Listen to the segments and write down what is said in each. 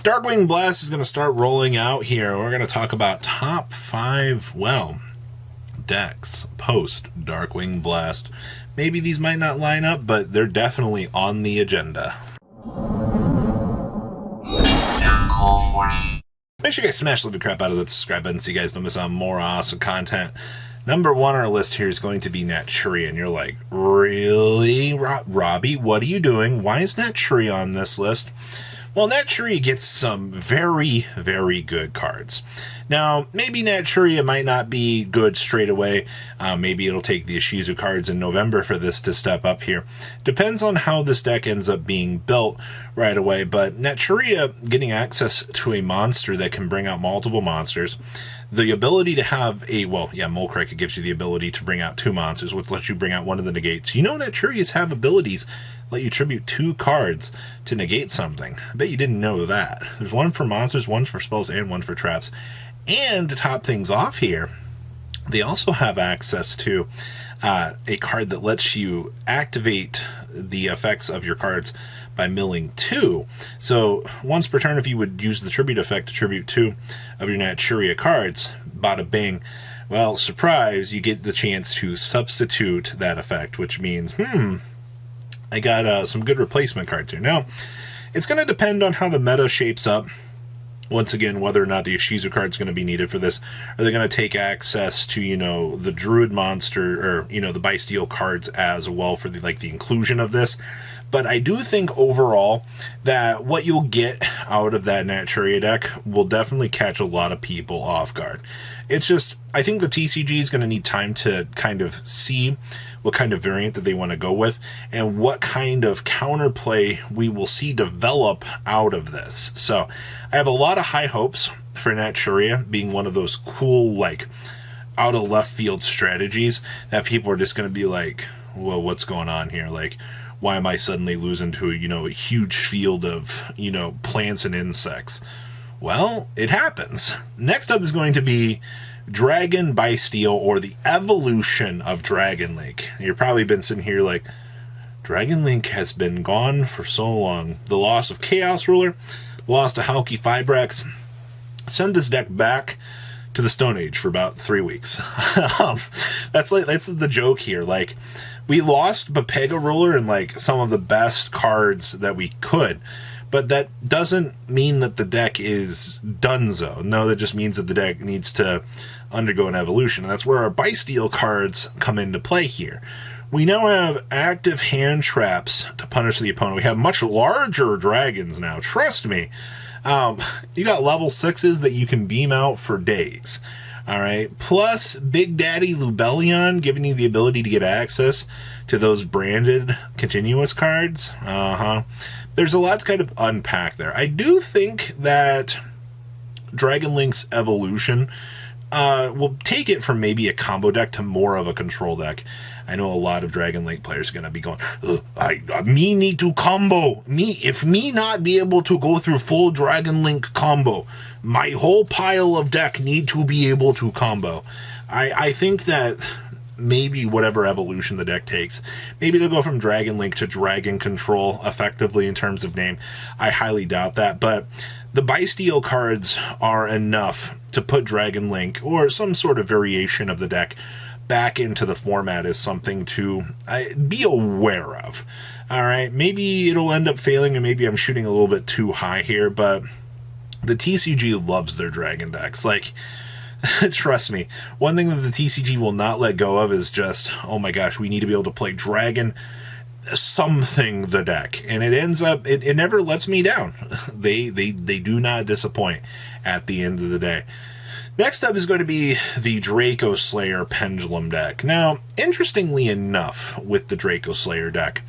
Darkwing Blast is going to start rolling out here. We're going to talk about top 5, well, decks post Darkwing Blast. Maybe these might not line up, but they're definitely on the agenda. Make sure you guys smash the crap out of that subscribe button so you guys don't miss out on more awesome content. Number 1 on our list here is going to be Naturia, and you're like, really, Robbie? What are you doing? Why is Naturia on this list? Well, Naturia gets some very, very good cards. Now, maybe Naturia might not be good straight away. Maybe it'll take the Ishizu cards in November for this to step up here. Depends on how this deck ends up being built right away. But Naturia getting access to a monster that can bring out multiple monsters. The ability to have a, well, yeah, Mole Cricket gives you the ability to bring out 2 monsters, which lets you bring out one of the negates. You know Naturias have abilities let you tribute 2 cards to negate something. I bet you didn't know that. There's one for monsters, one for spells, and one for traps. And to top things off here, they also have access to a card that lets you activate the effects of your cards by milling 2. So once per turn, if you would use the tribute effect to tribute 2 of your Naturia cards, bada bing, well, surprise, you get the chance to substitute that effect, which means, I got some good replacement cards here. Now, it's going to depend on how the meta shapes up. Once again, whether or not the Ishizu card is going to be needed for this. Are they going to take access to, the Druid monster, or, the Bysteel cards as well for the inclusion of this? But I do think overall that what you'll get out of that Naturia deck will definitely catch a lot of people off guard. It's just, I think the TCG is going to need time to kind of see what kind of variant that they want to go with and what kind of counterplay we will see develop out of this. So I have a lot of high hopes for Naturia being one of those cool, out of left field strategies that people are just going to be like, well, what's going on here? Why am I suddenly losing to, a huge field of, plants and insects? Well, it happens. Next up is going to be Dragon Bysteel, or the evolution of Dragon Link. You've probably been sitting here like, Dragon Link has been gone for so long. The loss of Chaos Ruler, the loss of Halki Fibrax, send this deck back to the Stone Age for about 3 weeks. That's the joke here. We lost Bapega Ruler and some of the best cards that we could, but that doesn't mean that the deck is donezo. No, that just means that the deck needs to undergo an evolution, and that's where our Bysteel cards come into play here. We now have active hand traps to punish the opponent. We have much larger dragons now, trust me. You got level 6s that you can beam out for days. Alright, plus Big Daddy Lubellion giving you the ability to get access to those branded continuous cards. There's a lot to kind of unpack there. I do think that Dragon Link's evolution will take it from maybe a combo deck to more of a control deck. I know a lot of Dragon Link players are going to be going, me need to combo. If me not be able to go through full Dragon Link combo, my whole pile of deck need to be able to combo. I think that maybe whatever evolution the deck takes, maybe it'll go from Dragon Link to Dragon Control effectively in terms of name. I highly doubt that, but the Bysteel cards are enough to put Dragon Link, or some sort of variation of the deck, back into the format as something to be aware of. Alright, maybe it'll end up failing, and maybe I'm shooting a little bit too high here, but the TCG loves their dragon decks. Trust me, one thing that the TCG will not let go of is just, oh my gosh, we need to be able to play dragon something the deck, and it ends up, it never lets me down. They do not disappoint at the end of the day. Next up is going to be the Draco Slayer Pendulum deck. Now, interestingly enough, with the Draco Slayer deck,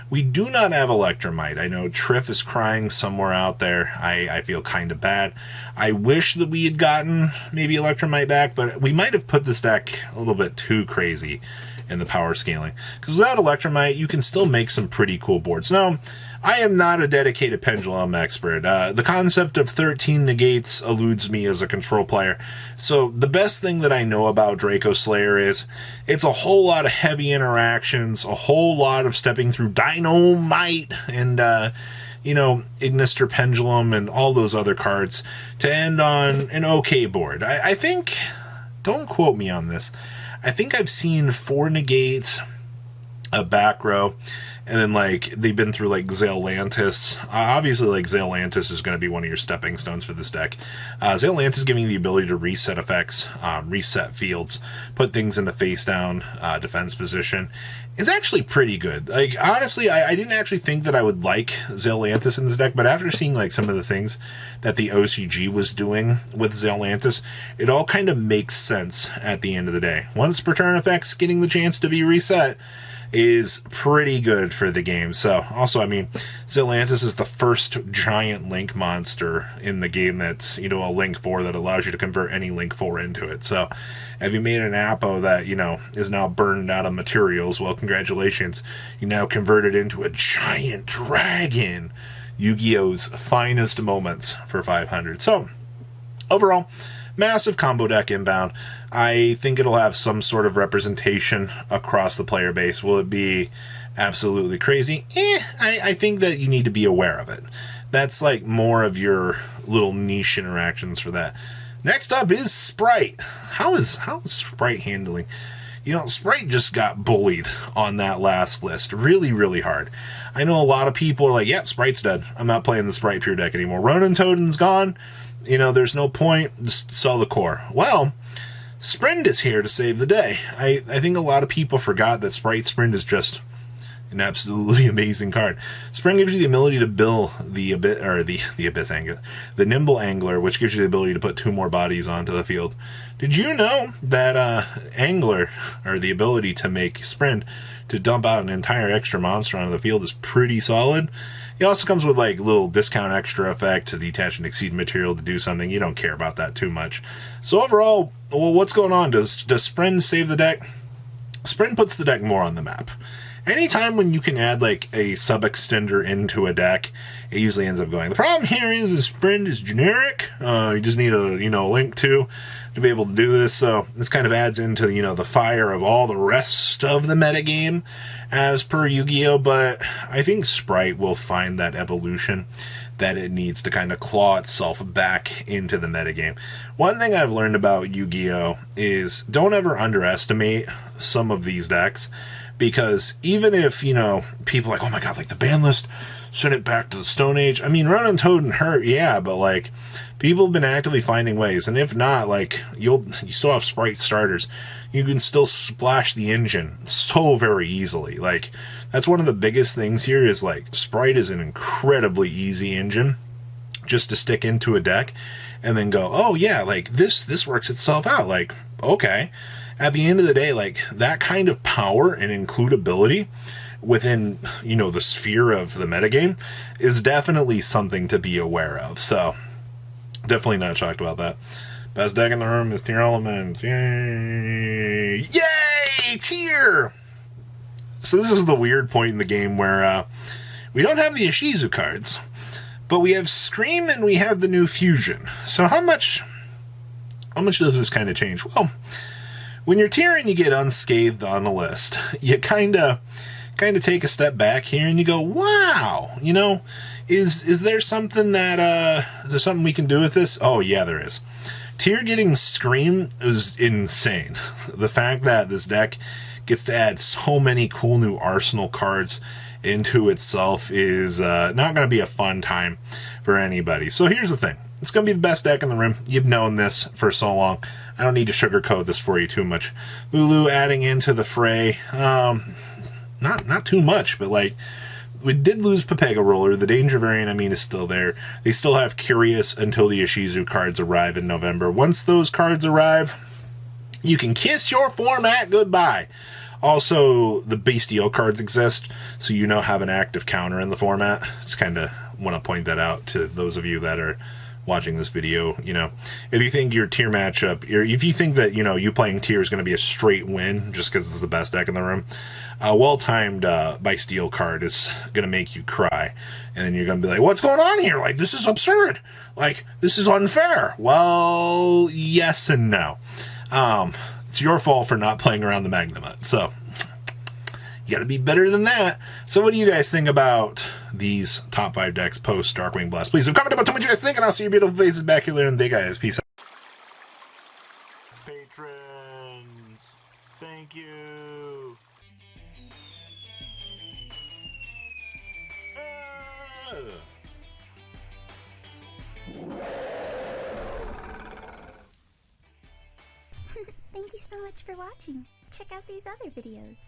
we do not have Electromite. I know Triff is crying somewhere out there. I feel kind of bad. I wish that we had gotten maybe Electromite back, but we might have put this deck a little bit too crazy in the power scaling. Because without Electromite, you can still make some pretty cool boards. Now, I am not a dedicated Pendulum expert. The concept of 13 negates eludes me as a control player. So the best thing that I know about Draco Slayer is it's a whole lot of heavy interactions, a whole lot of stepping through Dynamite, and Ignister Pendulum and all those other cards to end on an okay board. I think, don't quote me on this, I think I've seen 4 negates, a back row, and then, like, they've been through, like, Zealantis. Obviously, like, Zealantis is going to be one of your stepping stones for this deck. Zealantis giving you the ability to reset effects, reset fields, put things into face-down defense position is actually pretty good. Like, honestly, I didn't actually think that I would like Zealantis in this deck, but after seeing, like, some of the things that the OCG was doing with Zealantis, it all kind of makes sense at the end of the day. Once per turn effects getting the chance to be reset is pretty good for the game. So, also, I mean, Zealantis is the first giant link monster in the game that's, a link 4 that allows you to convert any link 4 into it. So, have you made an Appo that, is now burned out of materials? Well, congratulations. You now converted into a giant dragon. Yu-Gi-Oh's finest moments for 500. So, overall, massive combo deck inbound. I think it'll have some sort of representation across the player base. Will it be absolutely crazy? I think that you need to be aware of it. That's like more of your little niche interactions for that. Next up is Sprite. How is Sprite handling? Sprite just got bullied on that last list really, really hard. I know a lot of people are like, yep, Sprite's dead. I'm not playing the Sprite Pure deck anymore. Ronin Toten's gone. There's no point. Just sell the core. Well, Sprint is here to save the day. I think a lot of people forgot that Sprint is just an absolutely amazing card. Sprint gives you the ability to build the Abyss Angler, the Nimble Angler, which gives you the ability to put 2 more bodies onto the field. Did you know that Angler, or the ability to make Sprint to dump out an entire extra monster onto the field, is pretty solid? It also comes with, like, little discount extra effect to detach and exceed material to do something. You don't care about that too much. So overall, well, what's going on? Does Sprint save the deck? Sprint puts the deck more on the map. Anytime when you can add, like, a sub-extender into a deck, it usually ends up going. The problem here is Sprint is generic. You just need a, link to be able to do this. So this kind of adds into, the fire of all the rest of the metagame as per Yu-Gi-Oh! But I think Sprite will find that evolution that it needs to kind of claw itself back into the metagame. One thing I've learned about Yu-Gi-Oh! Is don't ever underestimate some of these decks. Because even if, people are like, oh my god, like the ban list sent it back to the Stone Age. I mean, Ronin Toten hurt, yeah, but like, people have been actively finding ways. And if not, like, you still have Sprite starters. You can still splash the engine so very easily. Like, that's one of the biggest things here is, like, Sprite is an incredibly easy engine just to stick into a deck and then go, oh yeah, like, this works itself out. Like, okay. At the end of the day, like, that kind of power and includability within, the sphere of the metagame is definitely something to be aware of. So, definitely not shocked about that. Best deck in the room is Tearlaments. Yay! Yay! Tear! So this is the weird point in the game where we don't have the Ishizu cards, but we have Scream and we have the new Fusion. So how much does this kind of change? Well, when you're tiering, you get unscathed on the list. You kind of take a step back here and you go, wow, is there something is there something we can do with this? Oh yeah, there is. Tier getting Scream is insane. The fact that this deck gets to add so many cool new arsenal cards into itself is not going to be a fun time for anybody. So here's the thing. It's going to be the best deck in the room. You've known this for so long. I don't need to sugarcoat this for you too much. Lulu adding into the fray. Not too much, but like, we did lose Pepega Roller. The Danger variant, is still there. They still have Curious until the Ishizu cards arrive in November. Once those cards arrive, you can kiss your format goodbye. Also, the Bestial cards exist, so have an active counter in the format. Just kind of want to point that out to those of you that are watching this video. If you think your tier matchup, if you think that, you playing tier is going to be a straight win just because it's the best deck in the room, a well-timed Bestial card is going to make you cry. And then you're going to be like, what's going on here? Like, this is absurd. Like, this is unfair. Well, yes and no. It's your fault for not playing around the Magnamut. So, got to be better than that. So what do you guys think about these top 5 decks post Darkwing Blast? Please leave a comment about what you guys think, and I'll see your beautiful faces back here later in the day, guys. Peace out. Patrons, thank you. Thank you so much for watching. Check out these other videos.